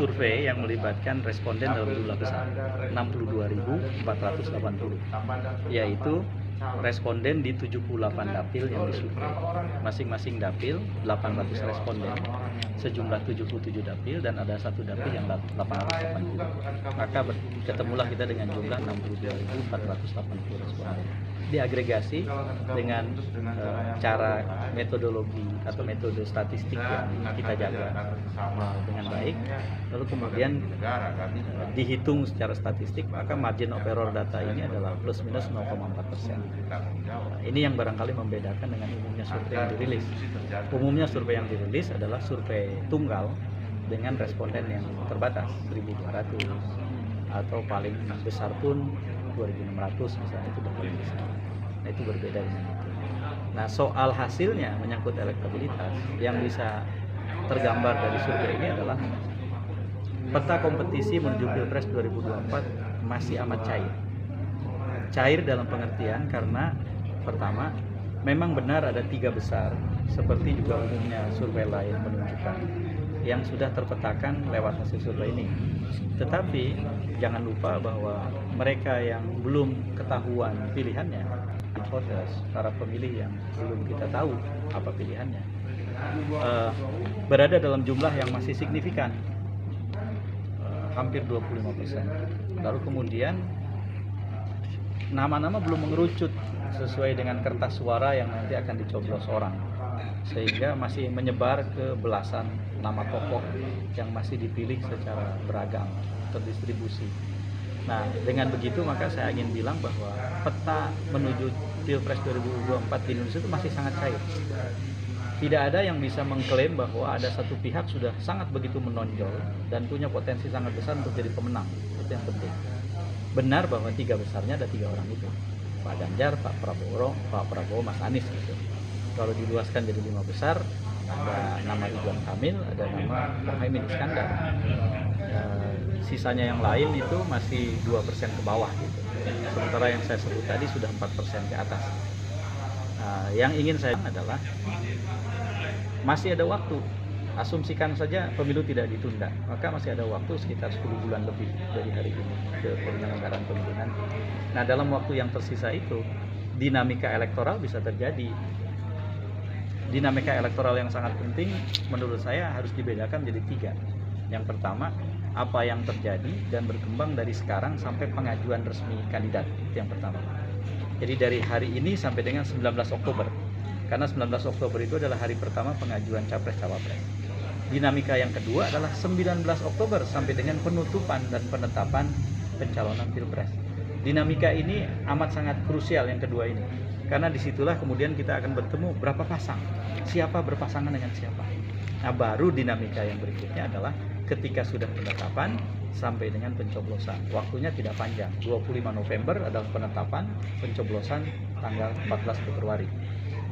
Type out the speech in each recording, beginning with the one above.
survei yang melibatkan responden dalam jumlah besar, 62.480, yaitu responden di 78 dapil yang disurvei. Masing-masing dapil 800 responden, sejumlah 77 dapil, dan ada satu dapil yang 880. Maka ketemulah kita dengan jumlah 62.480 responden. Diagregasi dengan cara metodologi atau metode statistik yang kita jaga dengan baik, lalu kemudian dihitung secara statistik, maka margin of error data ini adalah plus minus 0,4%. Ini yang barangkali membedakan dengan umumnya survei yang dirilis. Umumnya survei yang dirilis adalah survei tunggal dengan responden yang terbatas, 1.200, atau paling besar pun 2.600 misalnya, itu udah paling besar. Nah, itu berbeda dengan itu. Nah, soal hasilnya menyangkut elektabilitas, yang bisa tergambar dari survei ini adalah peta kompetisi menuju Pilpres 2024 masih amat cair. Cair dalam pengertian karena pertama, memang benar ada 3 besar, seperti juga umumnya survei lain menunjukkan, yang sudah terpetakan lewat hasil survei ini. Tetapi jangan lupa bahwa mereka yang belum ketahuan pilihannya, voters, para pemilih yang belum kita tahu apa pilihannya, berada dalam jumlah yang masih signifikan, hampir 25%. Lalu kemudian nama-nama belum mengerucut sesuai dengan kertas suara yang nanti akan dicoblos orang, sehingga masih menyebar ke belasan nama tokoh yang masih dipilih secara beragam, terdistribusi. Nah, dengan begitu maka saya ingin bilang bahwa peta menuju Pilpres 2024 di Indonesia itu masih sangat cair. Tidak ada yang bisa mengklaim bahwa ada satu pihak sudah sangat begitu menonjol dan punya potensi sangat besar untuk jadi pemenang. Itu yang penting. Benar bahwa 3 besarnya ada 3 orang itu, Pak Ganjar, Pak Prabowo, Mas Anies gitu. Kalau diluaskan jadi 5 besar, ada nama Ridwan Kamil, ada nama Muhaimin Iskandar. Sisanya yang lain itu masih 2% ke bawah gitu. Sementara yang saya sebut tadi sudah 4% ke atas. Yang ingin saya adalah masih ada waktu. Asumsikan saja pemilu tidak ditunda, maka masih ada waktu sekitar 10 bulan lebih dari hari ini ke penyelenggaraan pemilu nanti. Nah, dalam waktu yang tersisa itu, dinamika elektoral bisa terjadi. Dinamika elektoral yang sangat penting menurut saya harus dibedakan menjadi 3. Yang pertama, apa yang terjadi dan berkembang dari sekarang sampai pengajuan resmi kandidat, itu yang pertama. Jadi dari hari ini sampai dengan 19 Oktober. Karena 19 Oktober itu adalah hari pertama pengajuan Capres-Cawapres. Dinamika yang kedua adalah 19 Oktober sampai dengan penutupan dan penetapan pencalonan Pilpres. Dinamika ini amat sangat krusial yang kedua ini. Karena disitulah kemudian kita akan bertemu berapa pasang, siapa berpasangan dengan siapa. Nah, baru dinamika yang berikutnya adalah ketika sudah penetapan sampai dengan pencoblosan. Waktunya tidak panjang, 25 November adalah penetapan, pencoblosan tanggal 14 Februari.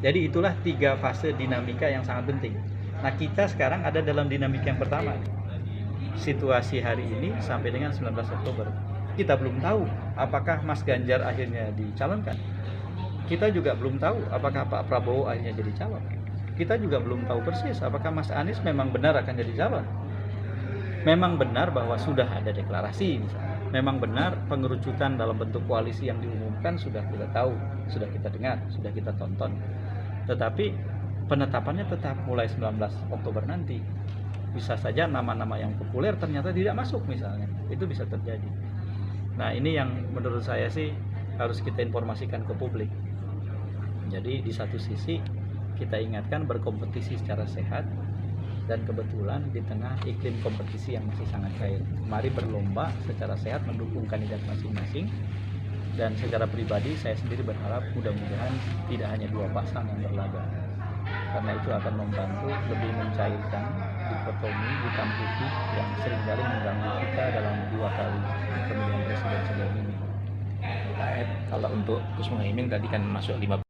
Jadi itulah 3 fase dinamika yang sangat penting. Nah, kita sekarang ada dalam dinamika yang pertama. Situasi hari ini sampai dengan 19 Oktober. Kita belum tahu apakah Mas Ganjar akhirnya dicalonkan. Kita juga belum tahu apakah Pak Prabowo akhirnya jadi calon. Kita juga belum tahu persis apakah Mas Anies memang benar akan jadi calon. Memang benar bahwa sudah ada deklarasi misalnya. Memang benar pengerucutan dalam bentuk koalisi yang diumumkan sudah kita tahu, sudah kita dengar, sudah kita tonton. Tetapi penetapannya tetap mulai 19 Oktober nanti. Bisa saja nama-nama yang populer ternyata tidak masuk misalnya. Itu bisa terjadi. Nah, ini yang menurut saya sih harus kita informasikan ke publik. Jadi di satu sisi kita ingatkan berkompetisi secara sehat, dan kebetulan di tengah iklim kompetisi yang masih sangat cair. Mari berlomba secara sehat mendukung kandidat masing-masing. Dan secara pribadi saya sendiri berharap mudah-mudahan tidak hanya 2 pasang yang berlaga. Karena itu akan membantu lebih mencairkan dikotomi hitam putih yang seringkali mengganggu kita dalam 2 kali pemilihan presiden sebelum ini. Kalau untuk Gus Muhaimin tadi kan masuk 5